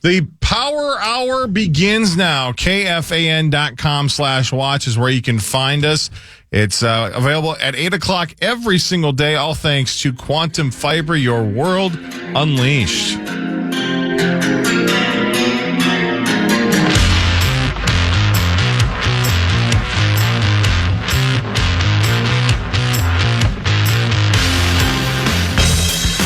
The Power Hour begins now. KFAN.com/watch is where you can find us. It's available at 8 o'clock every single day, all thanks to Quantum Fiber, your world unleashed.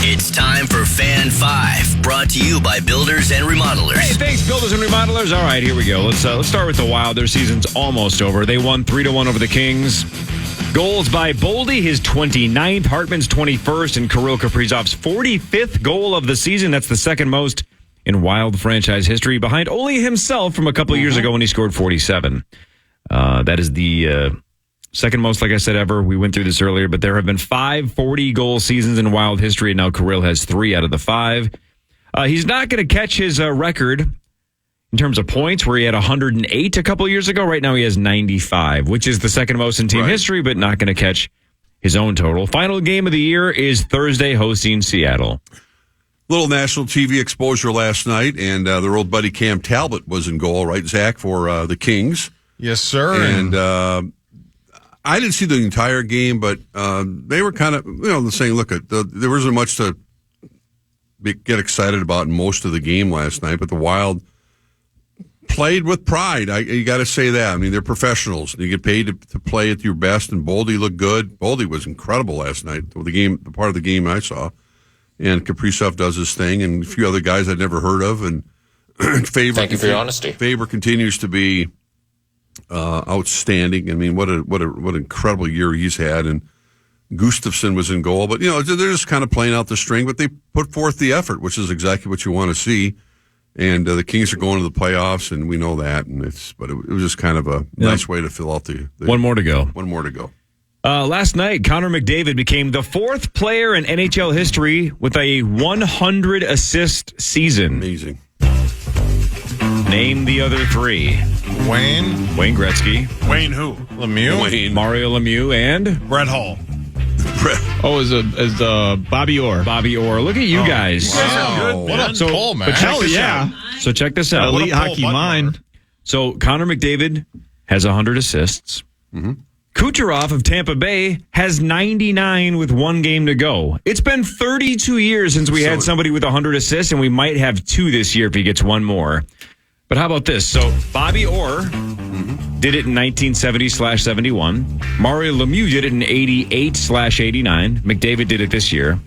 It's time for Fan 5, brought to you by Builders and Remodelers. Hey, thanks, Builders and Remodelers. All right, here we go. Let's start with the Wild. Their season's almost over. They won 3-1 over the Kings. Goals by Boldy, his 29th, Hartman's 21st, and Kirill Kaprizov's 45th goal of the season. That's the second most in Wild franchise history, behind only himself from a couple of years ago when he scored 47. That is the second most, like I said, ever. We went through this earlier, but there have been 5 40-goal seasons in Wild history, and now Kirill has 3 out of the 5. He's not going to catch his record in terms of points, where he had 108 a couple of years ago. Right now he has 95, which is the second most in team history, but not going to catch his own total. Final game of the year is Thursday, hosting Seattle. Little national TV exposure last night, and their old buddy Cam Talbot was in goal, right, Zach, for the Kings. Yes, sir. And I didn't see the entire game, but they were kind of, saying, look, there wasn't much to get excited about in most of the game last night, but the Wild played with pride. You got to say that. I mean, they're professionals. You get paid to play at your best, and Boldy looked good. Boldy was incredible last night, the part of the game I saw. And Kaprizov does his thing, and a few other guys I'd never heard of. And Faber, thank you for your honesty. Faber continues to be outstanding. I mean, what an incredible year he's had. And Gustafsson was in goal, but they're just kind of playing out the string. But they put forth the effort, which is exactly what you want to see. And the Kings are going to the playoffs, and we know that. And it was just kind of a nice way to fill out the one more to go. One more to go. Last night, Connor McDavid became the 4th player in NHL history with a 100-assist season. Amazing. Name the other 3. Wayne Gretzky. Wayne who? Lemieux. Mario Lemieux and Brett Hull. As Bobby Orr. Bobby Orr. Look at you guys. Wow. What a pull, man. Hell yeah. So check this out. Elite hockey mind. So Connor McDavid has 100 assists. Mm-hmm. Kucherov of Tampa Bay has 99 with 1 game to go. It's been 32 years since we had somebody with 100 assists, and we might have 2 this year if he gets 1 more. But how about this? So Bobby Orr did it in 1970/71. Mario Lemieux did it in 88/89. McDavid did it this year.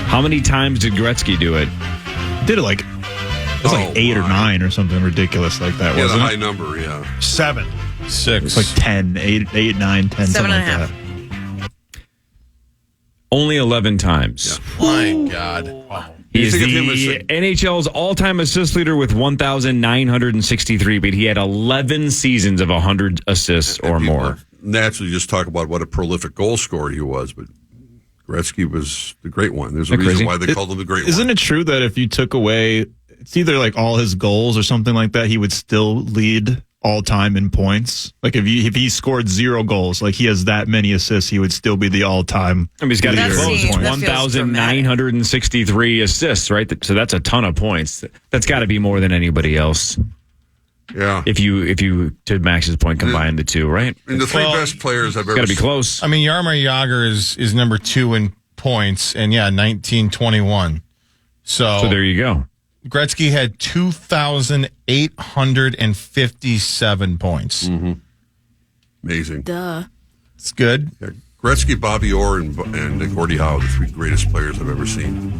How many times did Gretzky do it? Did it like 8 or 9 or something ridiculous like that, wasn't it? A high number, yeah. 7. 6. It's like 10, 8, 9, 10, 7 something and a like half. that. Only 11 times. Yeah. My God. Wow. He is the NHL's all-time assist leader with 1,963, but he had 11 seasons of 100 assists or more. Naturally, just talk about what a prolific goal scorer he was, but Gretzky was the great one. There's a reason why they called him the great one. Isn't it true that if you took away, it's either like all his goals or something like that, he would still lead all time in points? Like if he scored 0 goals, like he has that many assists, he would still be the all time. I mean, he's got to be close. That 1,963 assists, right? So that's a ton of points. That's got to be more than anybody else. Yeah. If you to Max's point, combine the 2, right? And the 3 best players I've ever seen. Got to be close. I mean, Jaromir Jagr is number 2 in points, and 1921. So there you go. Gretzky had 2,857 points. Mm-hmm. Amazing. Duh. It's good. Yeah, Gretzky, Bobby Orr, and Gordie Howe are the 3 greatest players I've ever seen.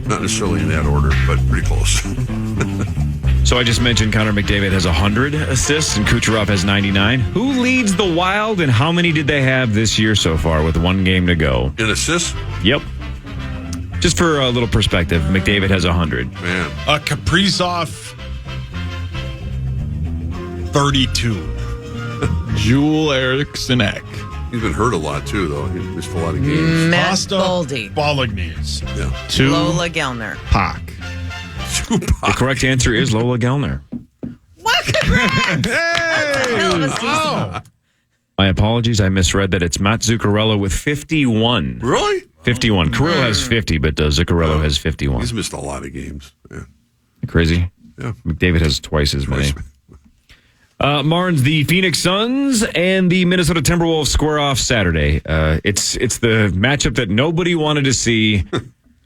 Not necessarily in that order, but pretty close. So I just mentioned Connor McDavid has 100 assists and Kucherov has 99. Who leads the Wild, and how many did they have this year so far with 1 game to go? In assists? Yep. Just for a little perspective, McDavid has 100. Man. Kaprizov, 32. Joel Eriksson Ek. He's been hurt a lot, too, though. He missed a lot of games. Matt Boldy. Bolognese. Yeah. Lola Gellner. Pac. The correct answer is Lola Gellner. What? Congrats! My apologies. I misread that. It's Matt Zuccarello with 51. Really? 51. Carrillo has 50, but Zuccarello has 51. He's missed a lot of games. Yeah. Crazy. Yeah. McDavid has twice as many. Marnes, the Phoenix Suns and the Minnesota Timberwolves square off Saturday. It's the matchup that nobody wanted to see.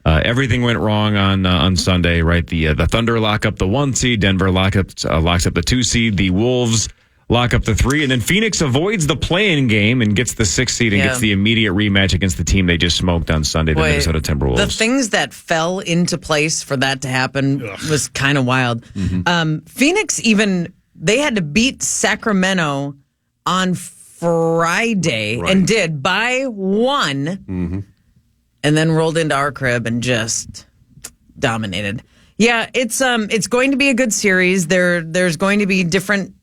Everything went wrong on Sunday, right? The Thunder lock up the 1 seed, Denver locks up the 2 seed, the Wolves lock up the 3, and then Phoenix avoids the play-in game and gets the 6 seed and gets the immediate rematch against the team they just smoked on Sunday, the Minnesota Timberwolves. The things that fell into place for that to happen was kind of wild. Phoenix they had to beat Sacramento on Friday and did by 1. And then rolled into our crib and just dominated. Yeah, it's going to be a good series. There's going to be different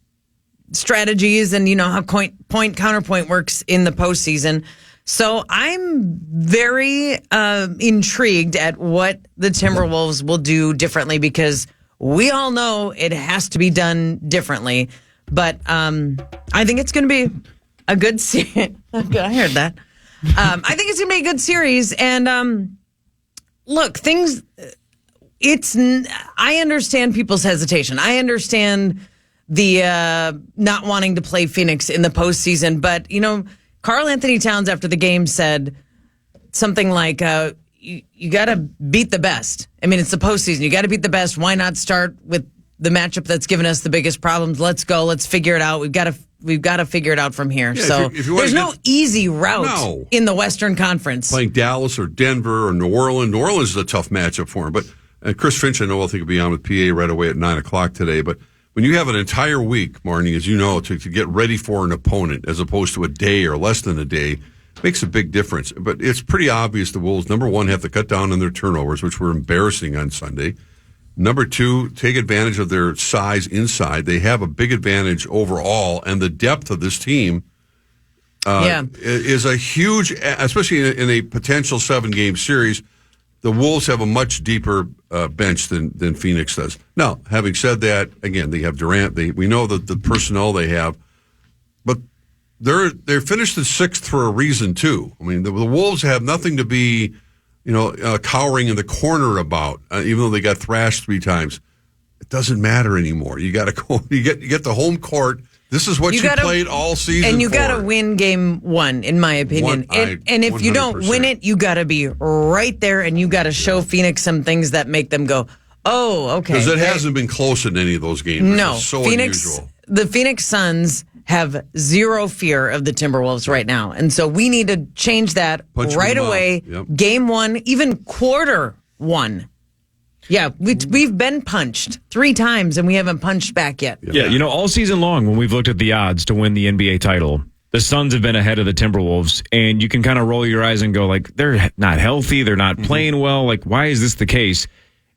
strategies, and you know how point counterpoint works in the postseason. So I'm very intrigued at what the Timberwolves will do differently, because we all know it has to be done differently. But I think it's going to be a good series. I heard that. I think it's going to be a good series. And look, I understand people's hesitation. I understand the not wanting to play Phoenix in the postseason. But, you know, Karl Anthony Towns after the game said something like, you got to beat the best. I mean, it's the postseason. You got to beat the best. Why not start with the matchup that's given us the biggest problems? Let's go. Let's figure it out. We've got to figure it out from here. Yeah, so if you there's no easy route in the Western Conference. Playing Dallas or Denver or New Orleans. New Orleans is a tough matchup for him. But Chris Finch, I know, I think will be on with PA right away at 9 o'clock today. But when you have an entire week, Marnie, as you know, to get ready for an opponent as opposed to a day or less than a day, makes a big difference. But it's pretty obvious the Wolves, number one, have to cut down on their turnovers, which were embarrassing on Sunday. Number two, take advantage of their size inside. They have a big advantage overall, and the depth of this team is a huge, especially in a potential 7-game series. The Wolves have a much deeper bench than Phoenix does. Now, having said that, again, they have Durant. We know that the personnel they have, but they're finished in 6th for a reason too. I mean, the Wolves have nothing to be, cowering in the corner about, even though they got thrashed 3 times. It doesn't matter anymore. You got to go. You get the home court. This is what you played all season, and you got to win game 1, in my opinion. And if 100%. You don't win it, you got to be right there, and you got to show Phoenix some things that make them go, "Oh, okay." Because it hasn't been close in any of those games. No, it's so unusual. The Phoenix Suns have zero fear of the Timberwolves right now, and so we need to change that right away. Yep. Game 1, even quarter 1. Yeah, we've been punched 3 times, and we haven't punched back yet. Yeah, all season long when we've looked at the odds to win the NBA title, the Suns have been ahead of the Timberwolves, and you can kind of roll your eyes and go, like, they're not healthy, they're not playing well, like, why is this the case?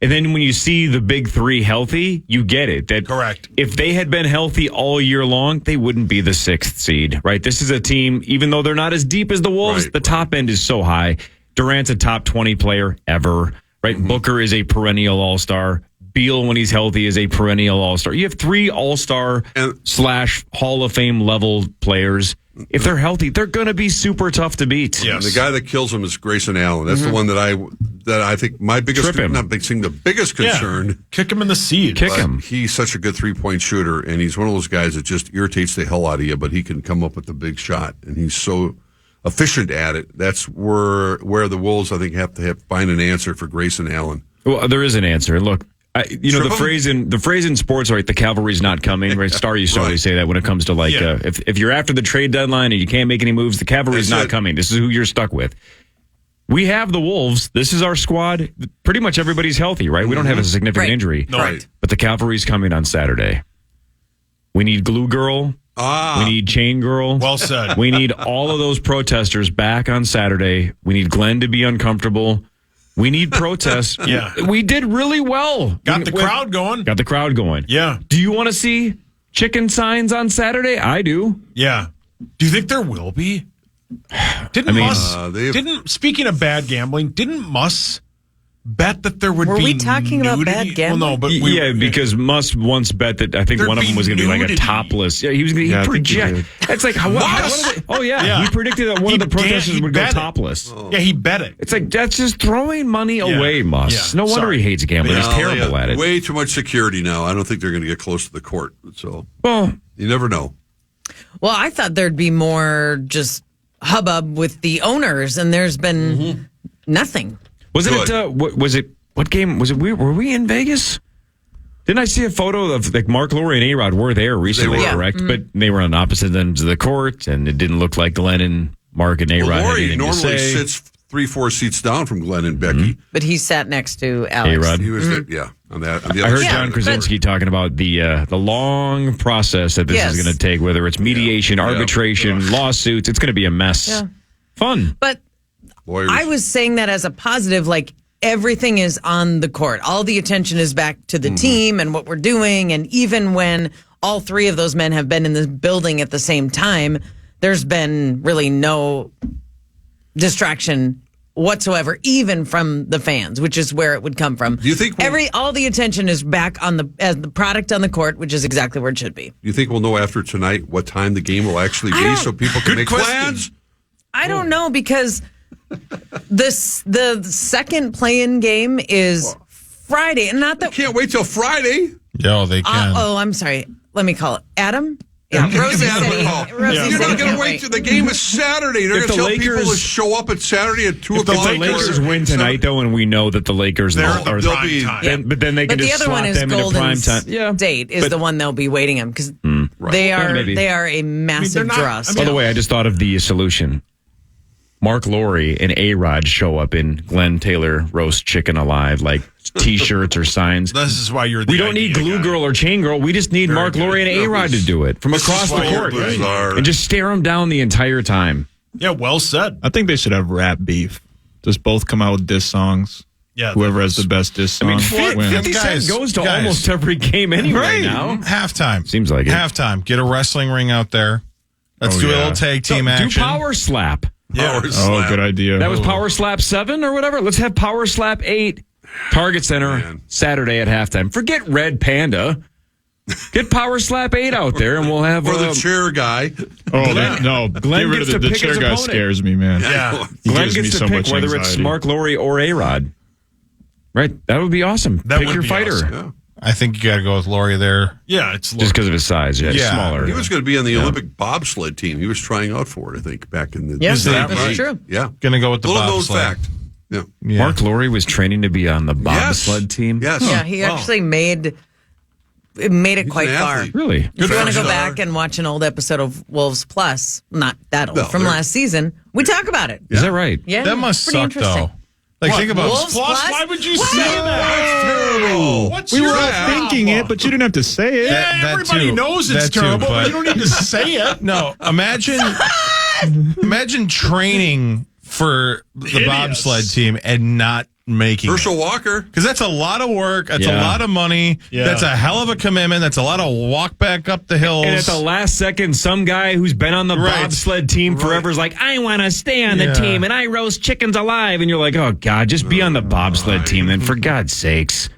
And then when you see the big 3 healthy, you get it. That correct. If they had been healthy all year long, they wouldn't be the 6th seed, right? This is a team, even though they're not as deep as the Wolves, the top end is so high. Durant's a top 20 player ever. Right, Booker is a perennial all-star. Beal, when he's healthy, is a perennial all-star. You have 3 all-star / Hall of Fame level players. If they're healthy, they're going to be super tough to beat. Yes. The guy that kills them is Grayson Allen. That's the one that I think my biggest, the biggest concern. Yeah. Kick him in the seed. Kick him. He's such a good 3-point shooter, and he's one of those guys that just irritates the hell out of you, but he can come up with the big shot, and he's so efficient at it. That's where the Wolves, I think, have to find an answer for Grayson Allen. Well, there is an answer. Look, the phrase in sports, right? The cavalry's not coming. Right? Star used to always say that when it comes to if you're after the trade deadline and you can't make any moves, the cavalry's not coming. This is who you're stuck with. We have the Wolves. This is our squad. Pretty much everybody's healthy, right? We don't have a significant injury. No. Right. But the cavalry's coming on Saturday. We need Glue Girl. We need Chain Girl. Well said. We need all of those protesters back on Saturday. We need Glenn to be uncomfortable. We need protests. We did really well. Got the crowd going. Yeah. Do you want to see chicken signs on Saturday? I do. Yeah. Do you think there will be? Speaking of bad gambling, didn't Muss bet that there would Were be we talking about nudity? bad gambling? Well, no, but because Musk once bet that I think There'd one of them was going to be like a nudity. topless. Yeah, he was going Yeah, I to think he project. did. That's like Yeah. he predicted that one He of the protesters he would go bet it. topless. Yeah, he bet it. It's like that's just throwing money away, Musk. Yeah. No wonder Sorry. he hates gambling. He's Well, they terrible have at it. Way too much security now. I don't think they're going to get close to the court. So Well, you never know. Well, I thought there'd be more just hubbub with the owners, and there's been nothing. wasn't Good. it? Was it? What game was it? Were we in Vegas? Didn't I see a photo of like Mark Lowry and A-Rod were there recently, were. correct? But they were on opposite ends of the court, and it didn't look like Glenn and Mark and A-Rod Well, had Lori anything to normally say. sits 3-4 seats down from Glenn and Becky. But he sat next to Alex. A-Rod. He was there, yeah, on that. On the I other heard side John of the court. Krasinski talking about the long process that this Yes. is going to take, whether it's mediation, arbitration, lawsuits. It's going to be a mess. Yeah. Fun. But Lawyers. I was saying that as a positive, like everything is on the court. All the attention is back to the team and what we're doing. And even when all three of those men have been in the building at the same time, there's been really no distraction whatsoever, even from the fans, which is where it would come from. Do you think all the attention is back on as the product on the court, which is exactly where it should be. Do you think we'll know after tonight what time the game will actually I be don't- so people can Good make question. plans? I don't know because the second play-in game is Friday, and not that. Can't wait till Friday. Yo, they can. I'm sorry. Let me call it Adam. Yeah, Rosie Give said Adam a call. he. Rosie You're said not he going to can't wait till the game is Saturday. They're If going to the tell people to Lakers- show up at Saturday at 2 If the o'clock. Lakers win tonight, though, and we know that the Lakers They're are the they'll prime be- time. but then they can But the just other one slot is them into prime Golden time. Yeah. State is But- the one they'll be waiting on because Right. they Yeah, are maybe. they are a massive not- draw. I still. By the way, I just thought of the solution. Mark Lowry and A-Rod show up in Glenn Taylor roast chicken alive, like T-shirts or signs. This is why you're the We don't need idea Glue guy. Girl or Chain Girl. We just need Mark good. Lowry and A-Rod to do it from This is across the why you're court. bizarre. And just stare them down the entire time. Yeah, well said. I think they should have rap beef. Just both come out with diss songs. Yeah, Whoever has the best diss I song mean, wins. 50 Guys, Cent goes to guys. almost every game anyway now. Halftime. Seems like it. Halftime. Get a wrestling ring out there. Let's Oh, do a yeah. little tag team Do action. Power Slap. Yeah. Power Oh, slam. good idea. That was Power Slap 7 or whatever. Let's have Power Slap 8. Target Center Man. Saturday at halftime. Forget Red Panda. Get Power Slap 8 out there, and we'll have Or the chair guy. Oh, no. Glenn Get rid gets of to the pick chair his guy opponent. scares me, man. Yeah. He Glenn gives me gets to so pick much whether it's anxiety. Mark Lowry or A-Rod. Right? That would be awesome. That Pick would your be fighter. awesome. Yeah. I think you got to go with Lori there. Yeah, it's Just because of his size. Yeah, he's Yeah. smaller. He was going to be on the Olympic bobsled team. He was trying out for it, I think, back in the Yeah, Is that that's right? true. Yeah. Gonna go with the Little known bobsled. fact. Yeah. Yeah. Mark Lowry was training to be on the bobsled team. Yes. Yeah, he actually made it quite an far. athlete. Really? If you want to go Star. back and watch an old episode of Wolves Plus, not that old, No, from they're- last season, we talk about it. Is that right? Yeah, That must pretty suck, interesting. though. Like, think about Wolves Plus, Plus? why would you What? say that? What's We your were all problem? thinking it, but you didn't have to say it. That- that Everybody too. knows it's That too, terrible, but but- you don't need to say it. No, imagine training for the Idiots. bobsled team and not making Herschel Walker. because that's a lot of work. That's a Yeah. lot of money. Yeah. That's a hell of a commitment. That's a lot of walk back up the hills. And at the last second, some guy who's been on the Right. bobsled team forever is like, I want to stay on the Yeah. team and I roast chickens alive. And you're like, oh, God, just be on the bobsled team then, for God's sakes.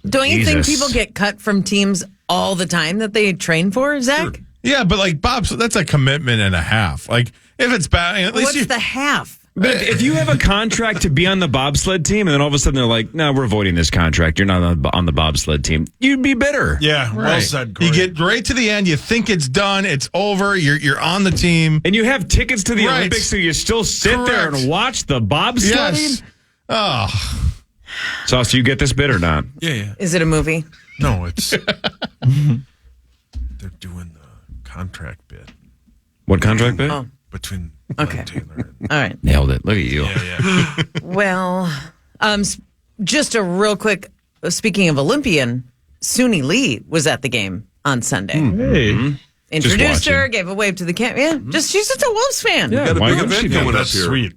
Don't you think Jesus. people get cut from teams all the time that they train for, Zach? yeah, but like bobsled, that's a commitment and a half. Like if it's bad, at least What's you, the half? But if you have a contract to be on the bobsled team and then all of a sudden they're like, no, we're voiding this contract. You're not on the bobsled team. You'd be bitter. Yeah, well Right. said, Cory. You get right to the end. You think it's done. It's over. You're on the team. And you have tickets to the Right. Olympics, so you still sit there Correct. and watch the bobsledding? Yes. Oh, Sauce, do you get this bit or not? Yeah. Is it a movie? No, it's they're doing the contract bid What contract bit? Oh. between Okay. Glenn Taylor and All right. Nailed it. Look at you. yeah. Well, just a real quick, speaking of Olympian, Suni Lee was at the game on Sunday. Hey. Introduced her, watching. gave a wave to the camera. Yeah, she's just a Wolves fan. Yeah, Got a why big wouldn't she event be? coming up That's here. sweet.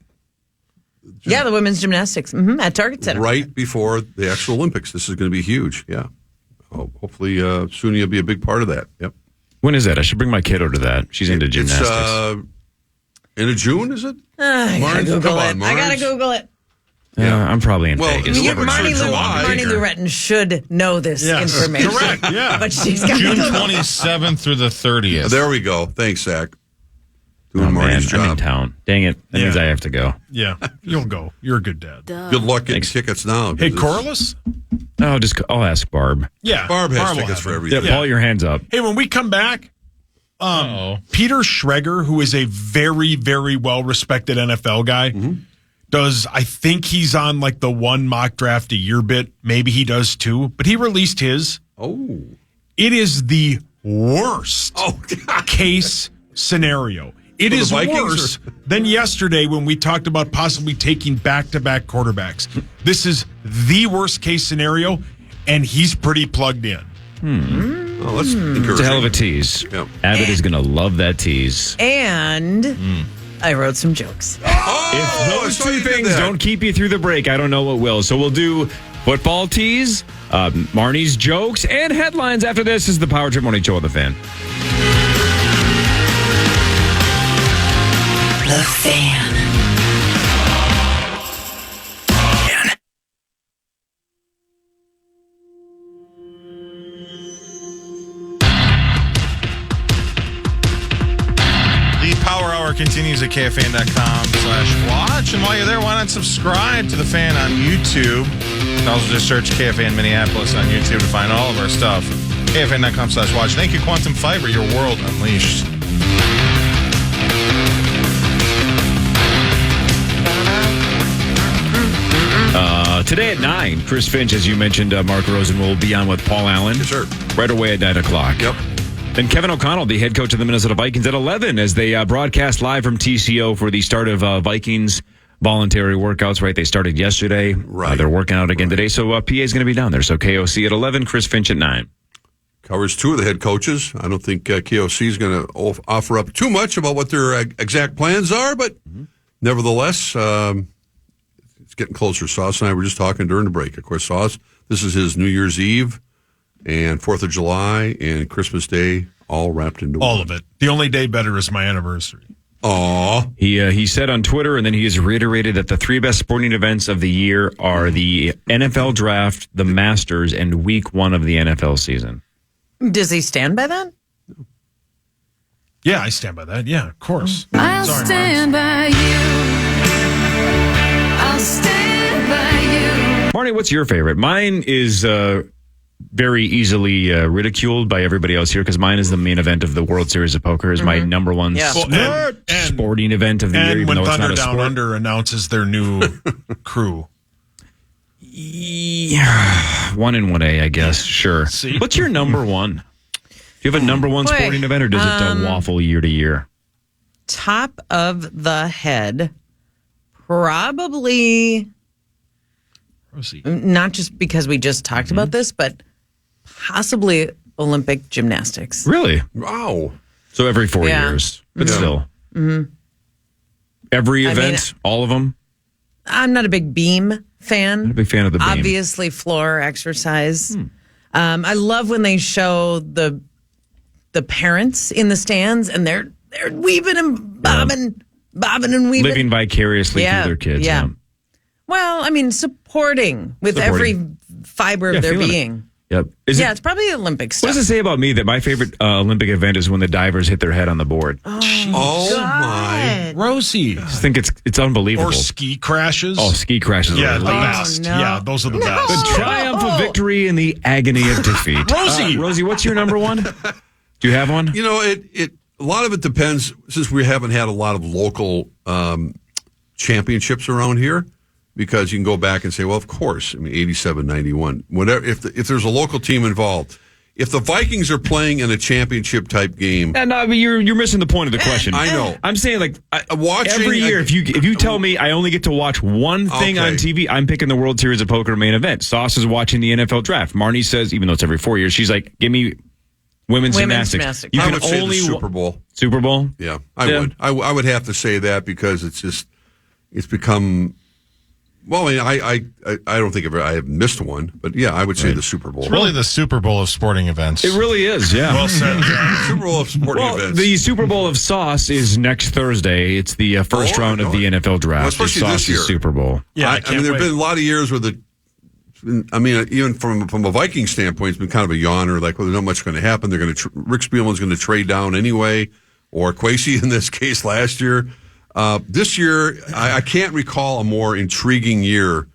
Yeah, the women's gymnastics at Target Center. Right before the actual Olympics. This is going to be huge. Yeah. Hopefully, Suni will be a big part of that. Yep. When is that? I should bring my kiddo to that. She's into gymnastics. It's end of June, is it? I gotta March? Google Come it. on, I gotta March. Google it. I'm probably in Well, Vegas. delivered Marnie, for July. Marnie Loretton should know this information. Correct. Yeah. But she's got June to go. 27th through the 30th. There we go. Thanks, Zach. Doing Oh, man, Marty's I'm in job. town. Dang it. That means I have to go. Yeah. You'll go. You're a good dad. Good luck getting tickets now. Hey, because Corliss? I'll ask Barb. Yeah. Barb has will tickets have for it. everything. Yeah, Paul, your hands up. Hey, when we come back, Peter Schreger, who is a very, very well-respected NFL guy, I think he's on like the one mock draft a year bit. Maybe he does too, but he released his. Oh. It is the worst case scenario. It For the is Vikings, worse than yesterday when we talked about possibly taking back-to-back quarterbacks. This is the worst case scenario, and he's pretty plugged in. Oh, that's encouraging. It's a hell of a tease. Yep. Abbott is going to love that tease. And I wrote some jokes. If those two things don't keep you through the break, I don't know what will. So we'll do football tease, Marnie's jokes, and headlines. After this is the Power Trip Morning Show on the Fan. The Fan. The Power Hour continues at KFAN.com/watch. And while you're there, why not subscribe to the Fan on YouTube? You can also just search KFAN Minneapolis on YouTube to find all of our stuff. KFAN.com/watch. Thank you, Quantum Fiber, your world unleashed. Today at 9, Chris Finch, as you mentioned, Mark Rosen will be on with Paul Allen. Yes, sir. Right away at 9 o'clock. Yep. Then Kevin O'Connell, the head coach of the Minnesota Vikings, at 11 as they broadcast live from TCO for the start of Vikings voluntary workouts, right? They started yesterday. Right. They're working out again today. So PA is going to be down there. So KOC at 11, Chris Finch at 9. Covers two of the head coaches. I don't think KOC is going to offer up too much about what their exact plans are, but nevertheless, it's getting closer. Sauce and I were just talking during the break. Of course, Sauce, this is his New Year's Eve and 4th of July and Christmas Day all wrapped into All one. of it. The only day better is my anniversary. Aw. He said on Twitter, and then he has reiterated that the three best sporting events of the year are the NFL Draft, the Masters, and Week 1 of the NFL season. Does he stand by that? Yeah, I stand by that. Yeah, of course. I'll Sorry, stand by you. I'll stand by you. Marnie, what's your favorite? Mine is very easily ridiculed by everybody else here because mine is the main event of the World Series of Poker. Is my number one Yeah. Well, and sporting event of the year, even when though it's Thunder not a Down sport. Under announces their new crew. Yeah, 1 and 1A, I guess. Sure. See? What's your number one? Do you have a number one Boy, sporting event, or does it waffle year to year? Top of the head, probably Rosie. not just because we just talked about this, but possibly Olympic gymnastics. Really? Wow. So every 4 Yeah. years, but Yeah. still. Every event, all of them. I'm not a big beam fan. I'm a big fan of the beam. Obviously, floor exercise. I love when they show the parents in the stands and they're weaving and bobbing and weaving. Living vicariously Yeah, through their kids. yeah. Well, I mean, supporting with every fiber Yeah, of their feeling it. being. Yep. It's probably Olympic What stuff. does it say about me that my favorite Olympic event is when the divers hit their head on the board? Oh, my. Rosie. I just think it's unbelievable. Or ski crashes. Oh, ski crashes. yeah, are the the best. no. Yeah, those are the The best. triumph of victory and the agony of defeat. Rosie, what's your number one? Do you have one? You know, a lot of it depends, since we haven't had a lot of local championships around here, because you can go back and say, well, of course, I mean, 87, 91, whatever. If there's a local team involved, if the Vikings are playing in a championship type game, No, I mean, you're missing the point of the question. I know. I'm saying like Watching- every year, if you tell me I only get to watch one thing on Okay. TV, I'm picking the World Series of Poker main event. Sauce is watching the NFL Draft. Marnie says, even though it's every 4 years, she's like, give me women's gymnastics. You I can would say only the Super Bowl. Super Bowl. Yeah, I would. I would have to say that because it's become Well, I mean, I don't think I have missed one, but yeah, I would say the Super Bowl. It's really the Super Bowl of sporting events. It really is, yeah. Well said. Super Bowl of sporting events. The Super Bowl of Sauce is next Thursday. It's the first round of the NFL draft. Well, especially Sauce this year. Super Bowl. Yeah, I mean, there have been a lot of years where even from a Viking standpoint, it's been kind of a yawner. Like, well, there's not much going to happen. They're going to Rick Spielman's going to trade down anyway, or Kwesi in this case last year. This year, I can't recall a more intriguing year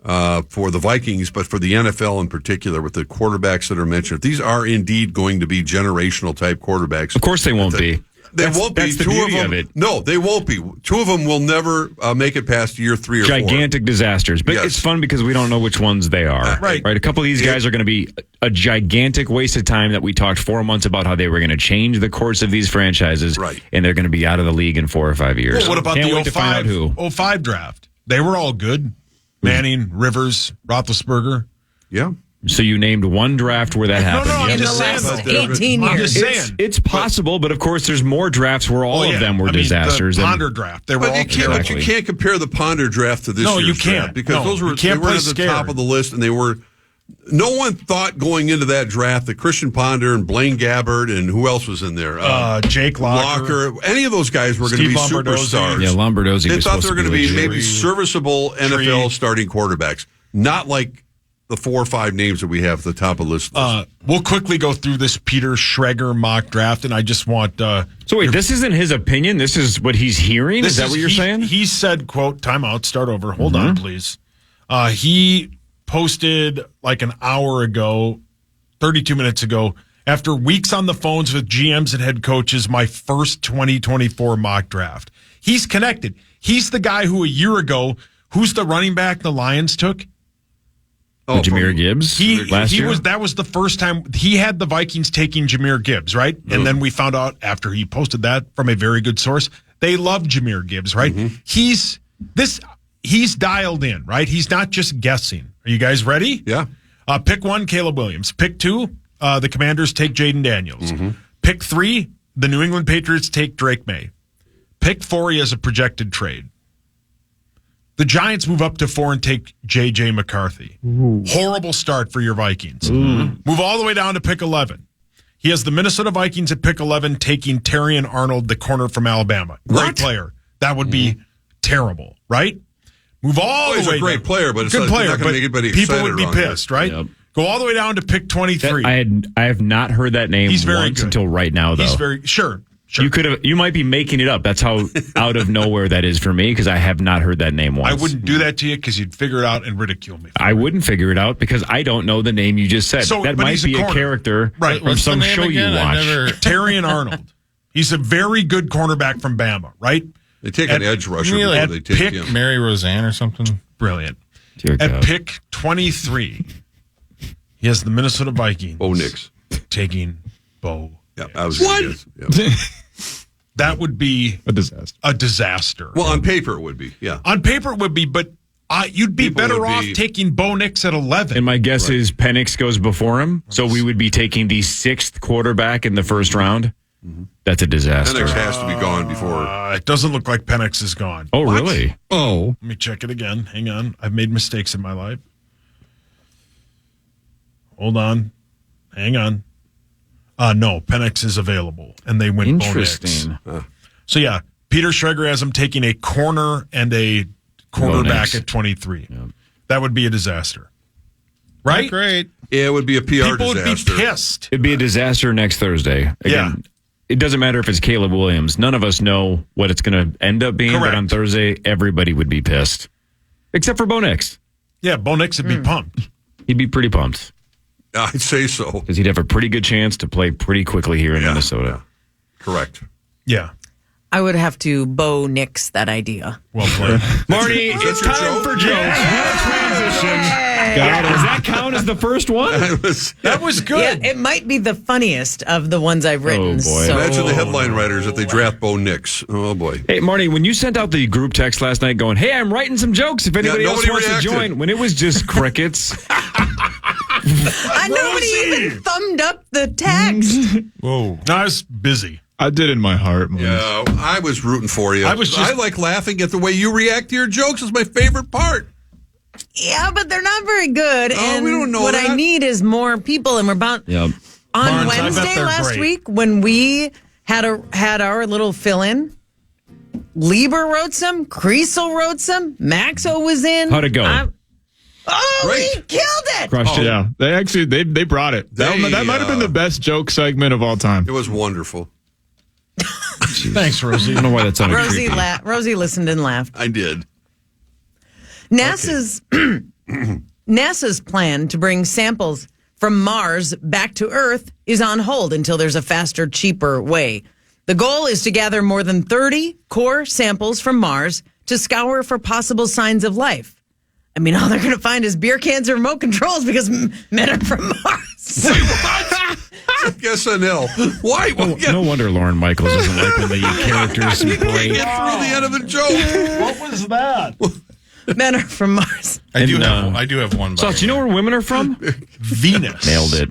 for the Vikings, but for the NFL in particular, with the quarterbacks that are mentioned. If these are indeed going to be generational type quarterbacks, Of course they won't be. They won't be. That's the Two beauty of them. of it. No, they won't be. Two of them will never make it past year 3 or 4. Gigantic disasters. But Yes. it's fun because we don't know which ones they are. Right. A couple of these guys are going to be a gigantic waste of time that we talked 4 months about how they were going to change the course of these franchises. Right. And they're going to be out of the league in 4 or 5 years. Well, what about Can't wait the to find out who. 05 draft? They were all good. Manning, Rivers, Roethlisberger. Yeah. So you named one draft where that happened. No, I'm Yeah. In the just saying, last though. 18 I'm years. just saying. It's possible, but of course there's more drafts where all of them were disasters. The and- Ponder draft. They were But all you can't. terrible. But you can't compare the Ponder draft to this No, year's you can't. draft because No, those were you can't they were play at the scared. top of the list, and they were. No one thought going into that draft that Christian Ponder and Blaine Gabbert and who else was in there? Jake Locker. Any of those guys were going to be Steve Lombardozzi. superstars. Yeah, Lombardozzi They was thought supposed they were to going to be legit. maybe serviceable NFL starting quarterbacks, not like the 4 or 5 names that we have at the top of the list. We'll quickly go through this Peter Schrager mock draft, and I just want. So wait, this isn't his opinion. This is what he's hearing. Is that what you're saying? He said, "Quote: Timeout. Start over. Hold on, please." He posted like an hour ago, 32 minutes ago, after weeks on the phones with GMs and head coaches, my first 2024 mock draft. He's connected. He's the guy who a year ago, who's the running back the Lions took? Jameer Gibbs last year? That was the first time he had the Vikings taking Jameer Gibbs, right? And then we found out after he posted that from a very good source, they love Jameer Gibbs, right? He's dialed in, right? He's not just guessing. Are you guys ready? Yeah. Pick 1, Caleb Williams. Pick 2, the Commanders take Jaden Daniels. Pick 3, the New England Patriots take Drake May. Pick 4, he has a projected trade. The Giants move up to 4 and take J.J. McCarthy. Horrible start for your Vikings. Move all the way down to pick 11. He has the Minnesota Vikings at pick 11 taking Terrion Arnold, the corner from Alabama. Great player. That would be terrible, right? Move all He's the way a great down. player, but it's Good not player, going to but make anybody people excited would be around here. pissed, right? Yep. Go all the way down to pick 23. I have not heard that name He's very once good. until right now, though. He's very sure. You might be making it up. That's how out of nowhere that is for me because I have not heard that name once. I wouldn't do that to you because you'd figure it out and ridicule me. I wouldn't figure it out because I don't know the name you just said. So, that but might he's a be a corner. character Right. from What's the some name show again? you I watch. never- Terrion Arnold. He's a very good cornerback from Bama, right? They take an edge rusher before at they take pick- him. Mary Roseanne or something. Brilliant. Dear At God. pick 23, he has the Minnesota Vikings. Bo Nix. Taking Bo. Yeah, I was gonna guess. Yeah. That would be A disaster. a disaster. Well, on paper it would be. Yeah. On paper it would be, but you'd be People better would off be- taking Bo Nix at 11. And my guess is Penix goes before him, so we would be taking the 6th quarterback in the first round. That's a disaster. Penix has to be gone before. It doesn't look like Penix is gone. Oh, really? Oh. Let me check it again. Hang on. I've made mistakes in my life. Hold on. Hang on. No, Penix is available, and they went Bo Nix. Interesting. So, yeah, Peter Schrager has him taking a corner and a quarterback Nix. at 23. That would be a disaster. Right? Great. Yeah, it would be a PR People disaster. would be pissed. It'd be a disaster next Thursday. Again, it doesn't matter if it's Caleb Williams. None of us know what it's going to end up being, Correct. but on Thursday, everybody would be pissed. Except for Bo Nix. Yeah, Bo Nix would be pumped. He'd be pretty pumped I'd say so. because he'd have a pretty good chance to play pretty quickly here in Minnesota. Correct. Yeah. I would have to Bo Nix that idea. Well played. Marty, it's your time joke? for jokes. What a transition. Does that count as the first one? That was good. Yeah, it might be the funniest of the ones I've written. Oh, boy. So. Imagine the headline writers if they draft Bo Nix. Oh, boy. Hey, Marty, when you sent out the group text last night going, hey, I'm writing some jokes if anybody else nobody wants reacted. to join, when it was just crickets. Nobody even thumbed up the text. Whoa. No, I was busy. I did in my heart. Moose. I was rooting for you. I was just- I like laughing at the way you react to your jokes. It's my favorite part. Yeah, but they're not very good. And we don't know what that. I need is more people. And we're about Yep. on Barnes, I bet Wednesday they're last great. week when we had our little fill-in. Lieber wrote some. Creasel wrote some. Maxo was in. How'd it go? Great. We killed it. Crushed it. Yeah, they brought it. That might have been the best joke segment of all time. It was wonderful. Thanks, Rosie. I don't know why that sounded creepy. Rosie listened and laughed. I did. NASA's NASA's plan to bring samples from Mars back to Earth is on hold until there's a faster, cheaper way. The goal is to gather more than 30 core samples from Mars to scour for possible signs of life. I mean, all they're going to find is beer cans or remote controls because men are from Mars. SNL. Why? No wonder Lauren Michaels doesn't like when the characters break. Get through the end of a joke. What was that? Men are from Mars. I do have one. So, do you know where women are from? Venus. Nailed it.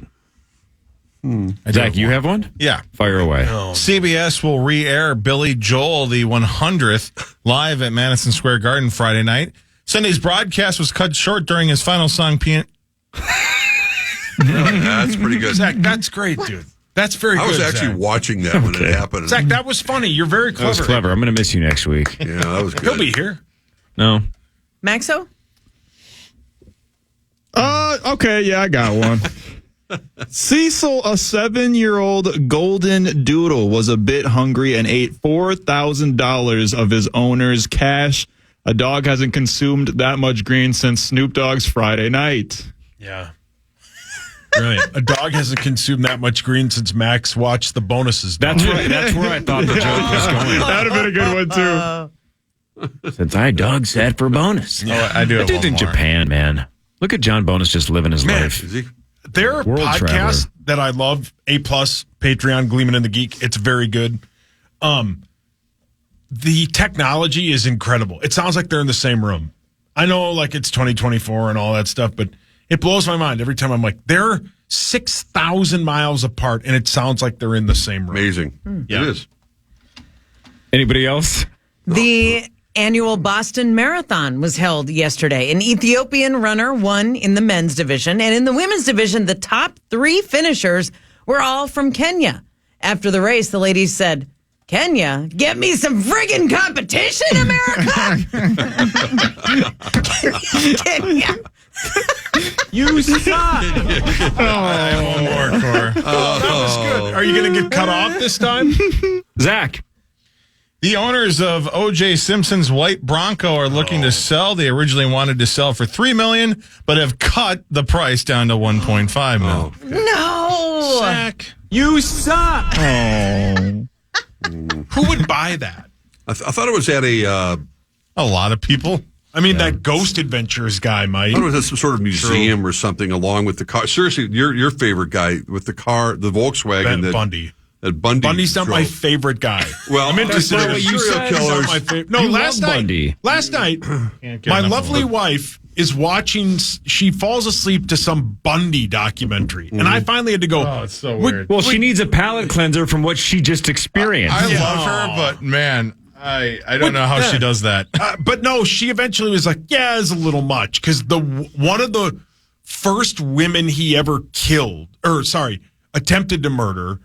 Zach, you have one? Yeah. Fire away. CBS will re-air Billy Joel, the 100th, live at Madison Square Garden Friday night. Sunday's broadcast was cut short during his final song. That's pretty good. Zach, that's great, dude. That's very good. I was actually Zach. watching that when it happened. Zach, that was funny. You're very clever. That was clever. I'm going to miss you next week. Yeah, that was good. He'll be here. No. Maxo? Okay, yeah, I got one. Cecil, a 7-year-old golden doodle, was a bit hungry and ate $4,000 of his owner's cash. A dog hasn't consumed that much green since Snoop Dogg's Friday night. Yeah. Brilliant. A dog hasn't consumed that much green since Max watched the bonuses. That's right. That's where I thought the joke was going. That would have been a good one, too. Since I dog sat for bonus. Oh, I do have That dude's one in more. Japan, man. Look at John Bonus just living his life. Is he? There are World podcasts traveler. that I love. A+, Patreon, Gleeman and the Geek. It's very good. The technology is incredible. It sounds like they're in the same room. I know, like, it's 2024 and all that stuff, but it blows my mind every time I'm like, they're 6,000 miles apart, and it sounds like they're in the same room. Amazing. Yeah. It is. Anybody else? The annual Boston Marathon was held yesterday. An Ethiopian runner won in the men's division, and in the women's division, the top 3 finishers were all from Kenya. After the race, the ladies said, "Kenya, get me some friggin' competition, America!" Kenya. You suck. I have one more, Cor. That was good. Are you going to get cut off this time? Zach. The owners of O.J. Simpson's white Bronco are looking to sell. They originally wanted to sell for $3 million, but have cut the price down to $1.5 million. No. Zach, you suck. Who would buy that? I thought it was at a lot of people. I mean, that Ghost Adventures guy might. I thought it was at some sort of museum or something along with the car. Seriously, your favorite guy with the car, the Volkswagen. Ben that Bundy. That Bundy's not my favorite guy. Well, I'm interested in you serial said. killers. Not my favorite. No, You last love night. Bundy. Last night, Can't get my enough lovely of it. wife is watching. She falls asleep to some Bundy documentary, and I finally had to go. Oh, it's so weird. Well, she needs a palate cleanser from what she just experienced. I love her, but man, I don't know how she does that. But no, she eventually was like, "Yeah, it's a little much," because one of the first women he ever killed, attempted to murder,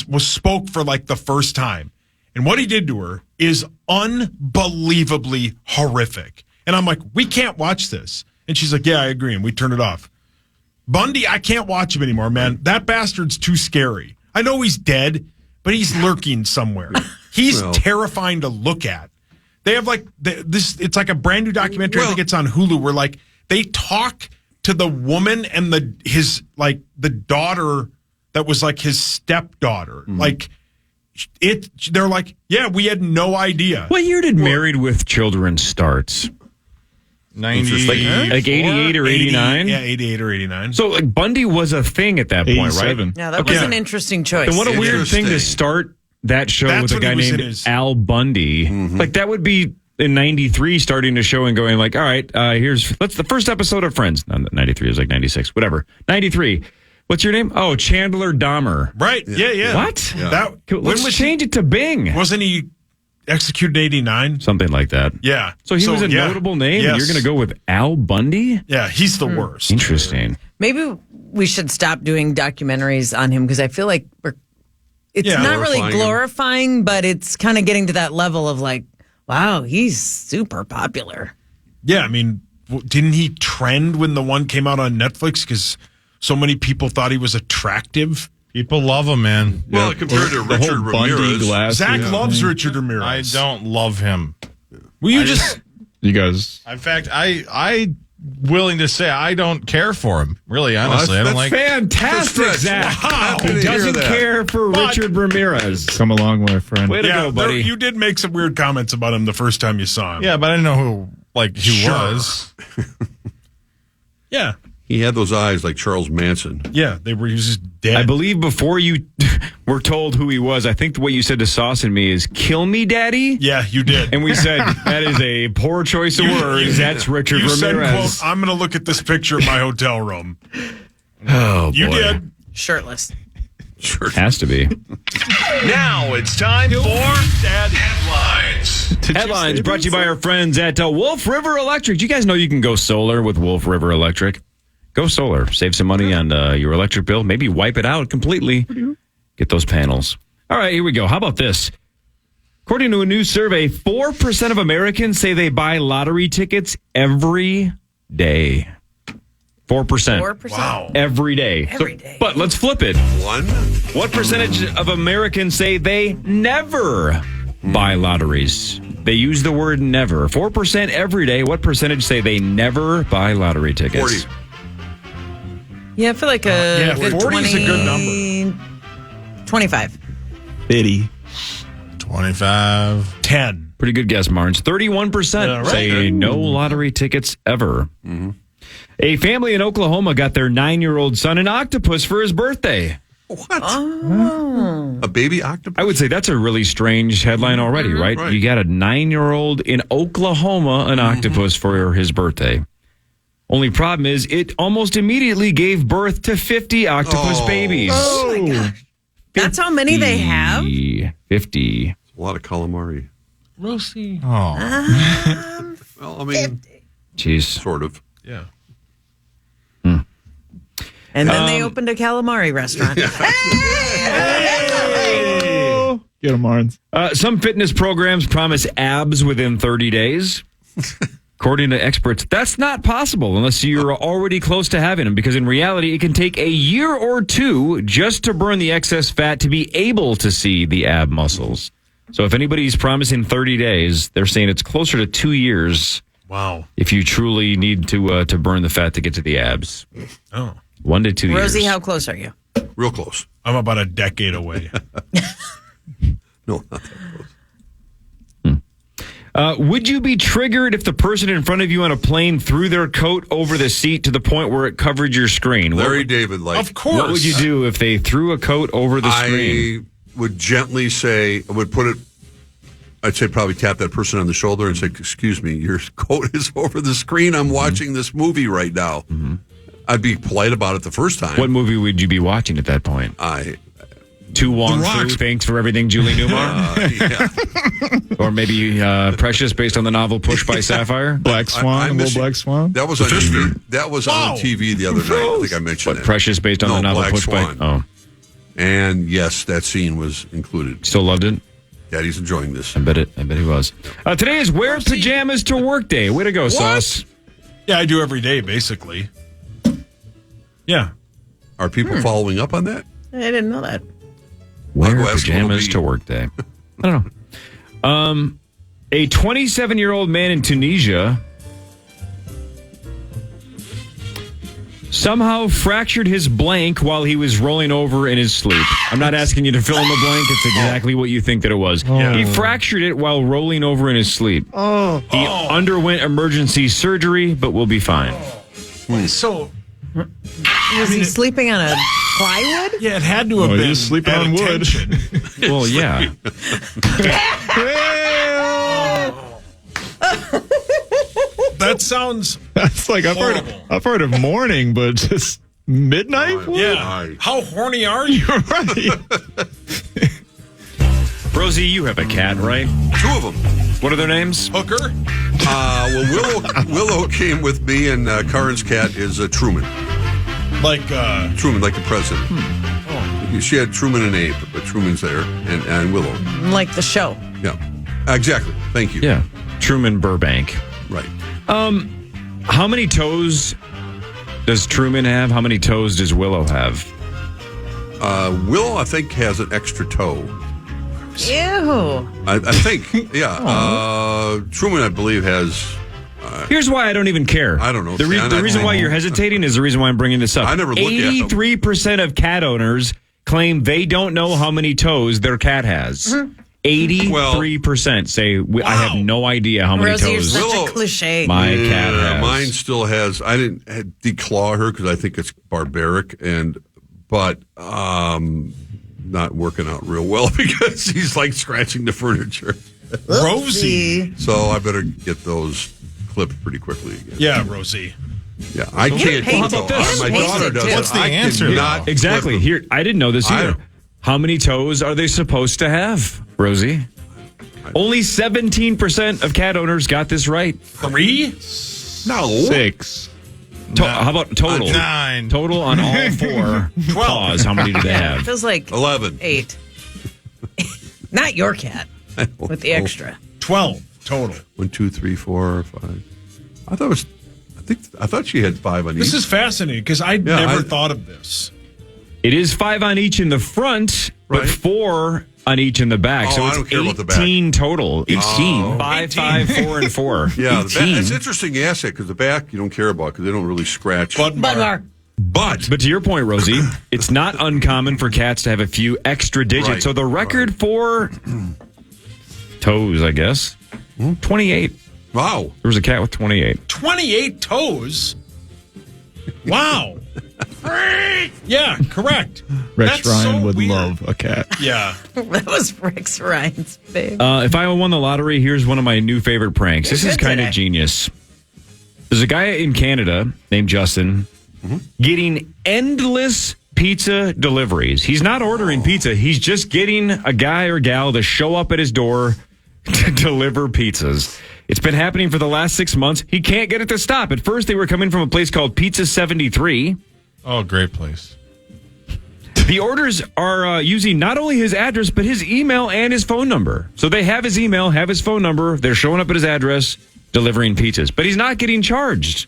was spoke for like the first time, and what he did to her is unbelievably horrific. And I'm like, "We can't watch this," and she's like, "Yeah, I agree," and we turned it off. Bundy, I can't watch him anymore, man. That bastard's too scary. I know he's dead, but he's lurking somewhere. He's terrifying to look at. They have like this. It's like a brand new documentary. I think it's on Hulu. Where like they talk to the woman and the daughter that was like his stepdaughter. Like they're like, yeah, we had no idea. What year did Married with Children start? 90, like 88 or 89? Yeah, 88 or 89. So like Bundy was a thing at that point, right? 87. Yeah, that was an interesting choice. And what a weird thing to Interesting. start that show That's with a when he guy was in named his- Al Bundy. Like that would be in 93 starting to show and going like, all right, let's the first episode of Friends. No, 93 is like 96, whatever. 93. What's your name? Oh, Chandler Dahmer. Right. Yeah. What? That, when Let's was change it to Bing. Wasn't he executed 89? Something like that. Yeah. So he was a notable name, and you're going to go with Al Bundy? Yeah, he's the worst. Interesting. Maybe we should stop doing documentaries on him because I feel like it's not really glorifying, but it's kind of getting to that level of like, wow, he's super popular. Yeah, I mean, didn't he trend when the one came out on Netflix because so many people thought he was attractive? People love him, man. Well, compared to Richard Ramirez. Zach loves Richard Ramirez. I don't love him. Will you just... You guys... In fact, I willing to say I don't care for him. Really, honestly. I don't like... Fantastic, Zach. Wow. He doesn't care for Richard Ramirez. Come a long way, friend. Way to go, buddy. You did make some weird comments about him the first time you saw him. Yeah, but I didn't know who he was. Yeah. He had those eyes like Charles Manson. Yeah, he was just dead. I believe before you were told who he was, I think what you said to Sauce and me is, kill me, daddy? Yeah, you did. And we said, that is a poor choice of words. That's Richard you Ramirez. said, quote, I'm going to look at this picture in my hotel room. Oh, You boy. did. Shirtless. Sure. Has to be. Now it's time for Dad Headlines. Headlines brought to you by our friends at Wolf River Electric. Do you guys know you can go solar with Wolf River Electric? Go solar. Save some money on your electric bill. Maybe wipe it out completely. Get those panels. All right, here we go. How about this? According to a new survey, 4% of Americans say they buy lottery tickets every day. 4%. 4%. Wow. Every day. Every day. But let's flip it. What percentage of Americans say they never buy lotteries? They use the word never. 4% every day. What percentage say they never buy lottery tickets? 40. Yeah, I feel like a good 40 is a good number. 25. 50. 25. 10. Pretty good guess, Marnes. 31% say no lottery tickets ever. Mm-hmm. A family in Oklahoma got their 9-year-old son an octopus for his birthday. What? A baby octopus? I would say that's a really strange headline already, right? Right. You got a 9-year-old in Oklahoma an octopus for his birthday. Only problem is it almost immediately gave birth to 50 octopus babies. Oh, my gosh. That's how many they have? 50. A lot of calamari. We'll see. Oh. Well, I mean, Jeez. sort of. Yeah. And then they opened a calamari restaurant. Get him, Marnes. Some fitness programs promise abs within 30 days. According to experts, that's not possible unless you're already close to having them, because in reality, it can take a year or two just to burn the excess fat to be able to see the ab muscles. So if anybody's promising 30 days, they're saying it's closer to 2 years. Wow. If you truly need to burn the fat to get to the abs. Oh. 1 to 2 years. Rosie, how close are you? Real close. I'm about a decade away. No, not that close. Would you be triggered if the person in front of you on a plane threw their coat over the seat to the point where it covered your screen? Larry David, like. Of course. What would you do if they threw a coat over the screen? I would gently say, I'd say probably tap that person on the shoulder and say, excuse me, your coat is over the screen. I'm watching this movie right now. Mm-hmm. I'd be polite about it the first time. What movie would you be watching at that point? Tu Wong Fu, Thanks for Everything, Julie Newmar? Yeah. Or maybe Precious, based on the novel Push by Sapphire? Black Swan, little Black Swan. That was on TV. That was on TV the other night. I think I mentioned What, it. Precious, based on the novel Black Push Swan. by... Oh, And yes, that scene was included. still loved it? Daddy's enjoying this. I bet he was. Today is Wear Pajamas to Work Day. Way to go, Sauce. Yeah, I do every day, basically. Yeah. Are people following up on that? I didn't know that. Wear I'll go ask pajamas Little to work day. I don't know. A 27-year-old man in Tunisia somehow fractured his blank while he was rolling over in his sleep. I'm not asking you to fill in the blank. It's exactly what you think that it was. Yeah. He fractured it while rolling over in his sleep. He underwent emergency surgery, but will be fine. So, Was he sleeping on a plywood? yeah, it had to have been. he was sleeping at on wood. attention. Well, yeah. That sounds. That's like I've heard of morning, but just midnight. Yeah. How horny are you? Right. Rosie, you have a cat, right? 2 of them. What are their names? Hooker? Well, Willow came with me, and Karen's cat is Truman. Like, Truman, like the president. Oh. She had Truman and Abe, but Truman's there, and Willow. Like the show. Yeah, exactly. Thank you. Yeah, Truman Burbank. Right. How many toes does Truman have? How many toes does Willow have? Willow, I think, has an extra toe. Ew. I think, yeah. Truman, I believe, has... Here's why I don't even care. I don't know. The reason why you're hesitating is the reason why I'm bringing this up. I never look at them. 83% of cat claim they don't know how many toes their cat has. 83% say, I have no idea how many Rosie, toes you're such a cliche. my cat has. Mine still has... I didn't declaw her because I think it's barbaric, but not working out real well because he's like scratching the furniture. Rosie. So I better get those clipped pretty quickly again. Yeah, Rosie. Yeah, I can't. How about this? My daughter does. What's the answer, Not Exactly. Here, I didn't know this either. don't- How many toes are they supposed to have, Rosie? Only 17% of cat owners got this right. 3? No. 6. How about total? 9. Total on all 4 paws. How many do they have? Feels like 11. 8. Not your cat with the extra. 12 total. 1, 2, 3, 4, 5. I thought she had 5 on each. This is fascinating because I Yeah, never I- thought of this. It is 5 on each in the front, but Right. 4 on each in the back. Oh, So I it's don't care about the back. 18 total. 18. Oh. 5, 5, 4, and 4. Yeah, the back, 18. it's interesting you ask that because the back you don't care about because they don't really scratch. Bud mark. But But to your point, Rosie, it's not uncommon for cats to have a few extra digits. Right, So the record for toes, I guess, 28. wow, There was a cat with 28. 28 toes? Wow. Yeah, correct. Rex That's Ryan so would weird. love a cat. Yeah. That was Rex Ryan's babe. If I won the lottery, here's one of my new favorite pranks. This is good kind of today. genius. There's a guy in Canada named Justin getting endless pizza deliveries. He's not ordering pizza. He's just getting a guy or gal to show up at his door to deliver pizzas. It's been happening for the last 6 months. He can't get it to stop. At first, they were coming from a place called Pizza 73. Oh, great place. The orders are using not only his address, but his email and his phone number. So they have his email, have his phone number. They're showing up at his address, delivering pizzas. But he's not getting charged.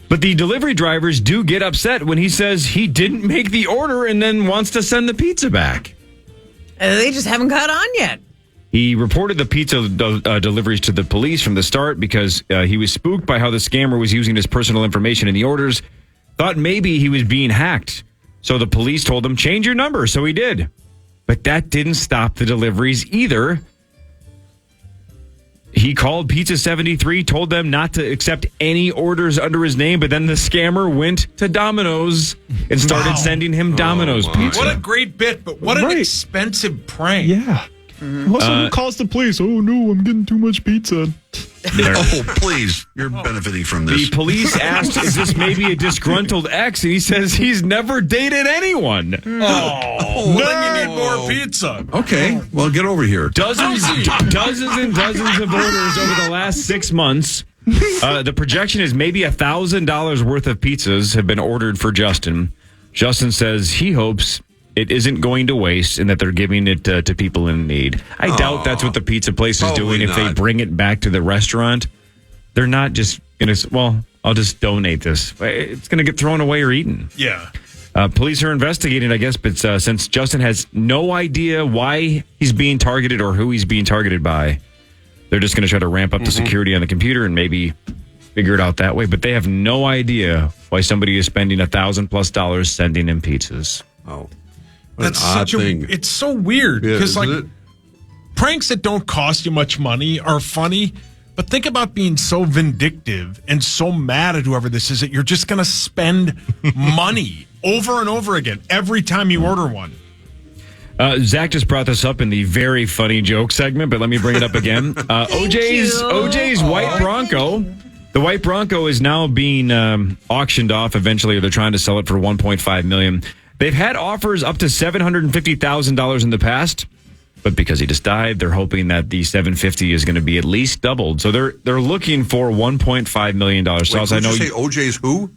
But the delivery drivers do get upset when he says he didn't make the order and then wants to send the pizza back. They just haven't caught on yet. He reported the pizza deliveries to the police from the start because he was spooked by how the scammer was using his personal information in the orders. Thought maybe he was being hacked. So the police told him, change your number. So he did. But that didn't stop the deliveries either. He called Pizza 73, told them not to accept any orders under his name, but then the scammer went to Domino's and started sending him Domino's pizza. What a great bit, but what an Right. expensive prank. Yeah. Well, someone calls the police. Oh, no, I'm getting too much pizza. Oh, please. You're benefiting from The this. police asked, is this maybe a disgruntled ex? And he says he's never dated anyone. Oh, then you need more pizza. okay. Well, get over here. Dozens and dozens of orders over the last 6 months. The projection is maybe $1,000 worth of pizzas have been ordered for Justin. Justin says he hopes it isn't going to waste and that they're giving it to people in need. I doubt that's what the pizza place is Probably doing. If they not. bring it back to the restaurant, they're not just going to, well, I'll just donate this. It's going to get thrown away or eaten. Yeah. Police are investigating, I guess, but since Justin has no idea why he's being targeted or who he's being targeted by, they're just going to try to ramp up the security on the computer and maybe figure it out that way. But they have no idea why somebody is spending $1,000+ sending him pizzas. Oh, what That's an odd such thing. It's so weird Yeah, because, isn't like, it? pranks that don't cost you much money are funny. But think about being so vindictive and so mad at whoever this is that you're just going to spend money over and over again every time you order one. Zach just brought this up in the very funny joke segment, but let me bring it up again. OJ's white Bronco. The white Bronco is now being auctioned off eventually, or they're trying to sell it for $1.5 million. They've had offers up to $750,000 in the past, but because he just died, they're hoping that the $750,000 is going to be at least doubled. So they're looking for $1.5 million. Wait, I know. You say OJ's who?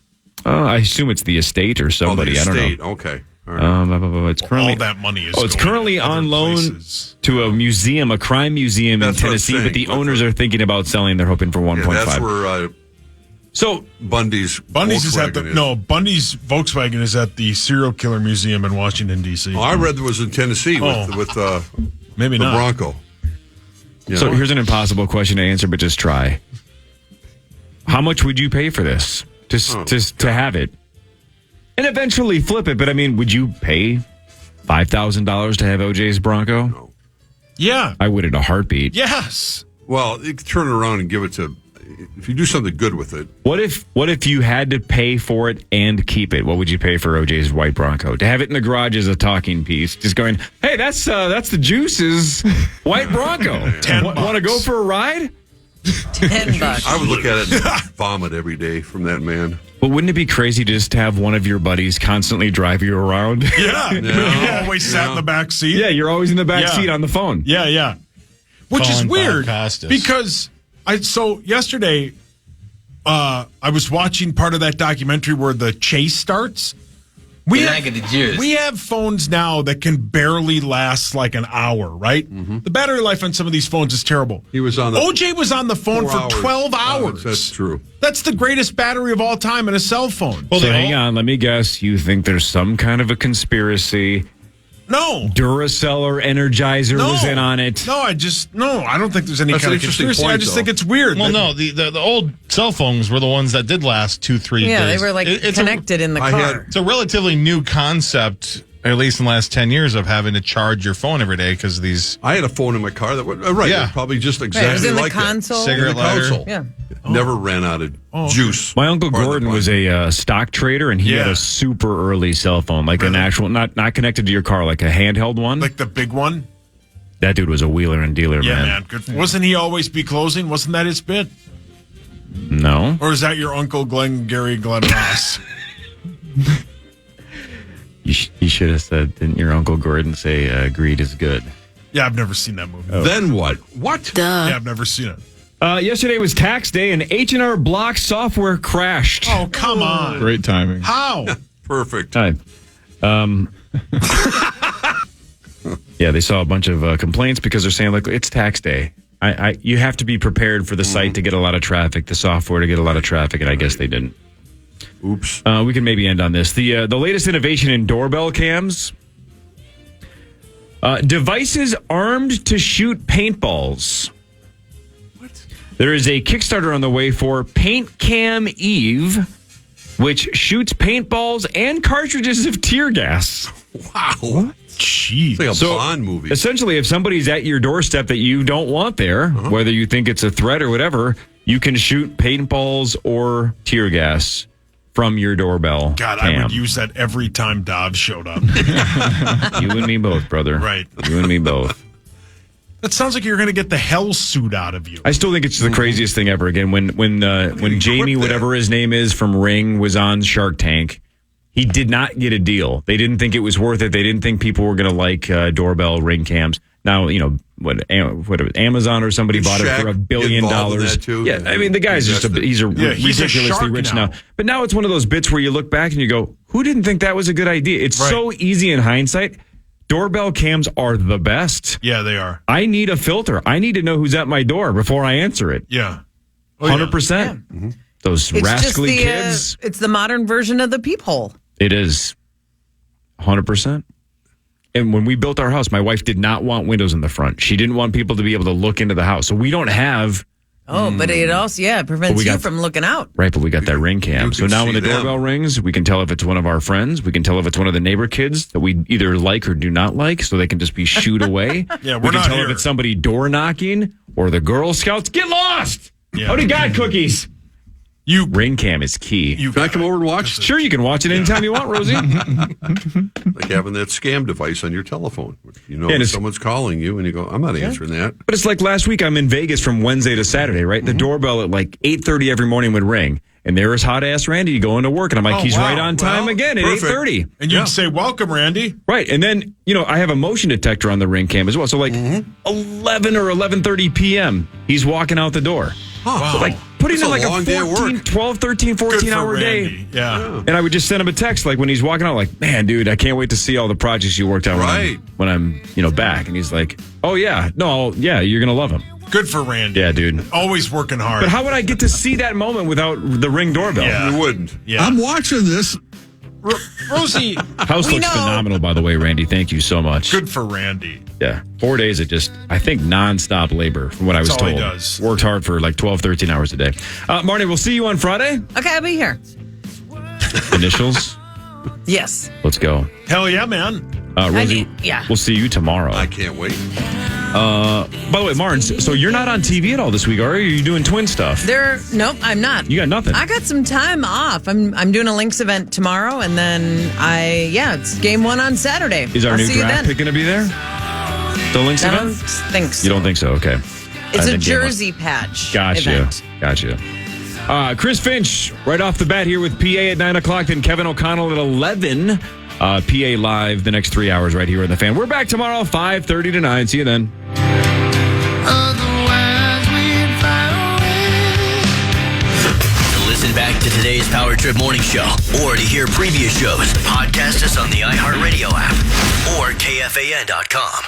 I assume it's the estate or somebody. The estate. I don't know. Okay. All right. It's currently all that money is. it's currently on loan to a museum, a crime museum in Tennessee. But the owners are thinking about selling. They're hoping for 1.5. That's where. So Bundy's is at Bundy's Volkswagen is at the Serial Killer Museum in Washington D.C. Oh, I read it was in Tennessee with maybe the not Bronco. You So know? here's an impossible question to answer, but just try. How much would you pay for this? Just to have it, and eventually flip it. But I mean, would you pay $5,000 to have OJ's Bronco? No. Yeah, I would in a heartbeat. yes. Well, you could turn it around and give it to. If you do something good with it. What if you had to pay for it and keep it? What would you pay for OJ's white Bronco? To have it in the garage as a talking piece, just going, hey, that's the Juice's white Bronco. $10. Want to go for a ride? $10. I would look at it and vomit every day from that man. But wouldn't it be crazy to just have one of your buddies constantly drive you around? Yeah, you always sat in the back seat. Yeah, you're always in the back seat on the phone. Yeah. Which is Calling weird Bob Costas. because yesterday I was watching part of that documentary where the chase starts. We have phones now that can barely last like an hour, right? Mm-hmm. The battery life on some of these phones is terrible. OJ was on the phone for 12 hours. That's true. That's the greatest battery of all time in a cell phone. So hang on, let me guess. You think there's some kind of a conspiracy? No. Duracell or Energizer was in on it. No, I don't think there's any That's kind an of interesting conspiracy. point, I just though. think it's weird. Well, no, the old cell phones were the ones that did last 2-3 days. Yeah, they were like connected in the car. It's a relatively new concept, at least in the last 10 years, of having to charge your phone every day because these. I had a phone in my car that was probably just Right, exactly it was in like the console. that. Cigarette In the lighter. console. Yeah. Never ran out of juice. My Uncle Or the Gordon button. was a stock trader, and he had a super early cell phone, like an actual, not connected to your car, like a handheld one. Like the big one? That dude was a wheeler and dealer, Yeah, man. man. Good. Wasn't he always be closing? Wasn't that his bit? No. Or is that your Uncle Glenn Ross? You should have said, didn't your Uncle Gordon say, greed is good? Yeah, I've never seen that movie. Then what? What? Duh. Yeah, I've never seen it. Yesterday was tax day, and H&R Block software crashed. Oh, come on. Great timing. How? Perfect. Hi. Yeah, they saw a bunch of complaints because they're saying, like, it's tax day. You have to be prepared for the site to get a lot of traffic, the software to get a lot of traffic, and I guess they didn't. Oops. We can maybe end on this. The latest innovation in doorbell cams. Devices armed to shoot paintballs. What? There is a Kickstarter on the way for Paint Cam Eve, which shoots paintballs and cartridges of tear gas. Wow. Jeez. It's like a Bond movie. Essentially, if somebody's at your doorstep that you don't want there, whether you think it's a threat or whatever, you can shoot paintballs or tear gas from your doorbell. God, cam. I would use that every time Dov showed up. You and me both, brother. Right. You and me both. That sounds like you're going to get the hell suit out of you. I still think it's the craziest thing ever. Again, when Jamie, whatever his name is from Ring, was on Shark Tank, he did not get a deal. They didn't think it was worth it. They didn't think people were going to like doorbell Ring cams. Now, what Amazon or somebody bought it for $1 billion. Yeah, I mean, the guy's just he's ridiculously rich now. But now it's one of those bits where you look back and you go, who didn't think that was a good idea? It's so easy in hindsight. Doorbell cams are the best. Yeah, they are. I need a filter. I need to know who's at my door before I answer it. Yeah. 100%. Those rascally kids. It's the modern version of the peephole. It is 100%. And when we built our house, my wife did not want windows in the front. She didn't want people to be able to look into the house. So we don't have. Oh, but it also, it prevents you from looking out. Right, but we got that ring cam. So now when the doorbell rings, we can tell if it's one of our friends. We can tell if it's one of the neighbor kids that we either like or do not like, so they can just be shooed away. Yeah, we we're can not tell here. if it's somebody door knocking or the Girl Scouts. Get lost! Yeah. How do you got cookies? Ring cam is key. Can I come over and watch? Sure, you can watch it anytime you want, Rosie. Like having that scam device on your telephone. Someone's calling you and you go, I'm not answering that. But it's like last week, I'm in Vegas from Wednesday to Saturday, right? The doorbell at like 8:30 every morning would ring. And there was hot-ass Randy going to work. And I'm like, he's right on time again at 8:30. And you'd say, welcome, Randy. Right. And then, I have a motion detector on the Ring cam as well. So like 11 or 11:30 p.m., he's walking out the door. Wow. So like putting That's in like a long day of work. 12, 13, 14-hour day. Yeah. And I would just send him a text like when he's walking out, like, man, dude, I can't wait to see all the projects you worked on when I'm back. And he's like, oh, yeah. No, yeah, you're going to love him. Good for Randy. Yeah, dude. Always working hard. But how would I get to see that moment without the Ring doorbell? Yeah. You wouldn't. Yeah. I'm watching this. Rosie. House looks phenomenal, by the way, Randy. Thank you so much. Good for Randy. Yeah. 4 days of just, I think, nonstop labor from what I was That's all told. he does. Worked hard for like 12, 13 hours a day. Marnie, we'll see you on Friday. Okay, I'll be here. Initials? Yes. Let's go. Hell yeah, man. Rosie, we'll see you tomorrow. I can't wait. By the way, Martin, so you're not on TV at all this week, are you? Are you doing twin stuff? Nope, I'm not. You got nothing. I got some time off. I'm doing a Lynx event tomorrow, and then it's game 1 on Saturday. Is our I'll new see you draft then. pick going to be there? The Lynx I event? don't think so. You don't think so? Okay. It's then a game jersey patch Gotcha. event. Chris Finch, right off the bat here with PA at 9 o'clock, then Kevin O'Connell at 11. PA live the next 3 hours right here in the Fan. We're back tomorrow, 5:30 to 9. See you then. To listen back to today's Power Trip Morning Show or to hear previous shows, podcast us on the iHeartRadio app or KFAN.com.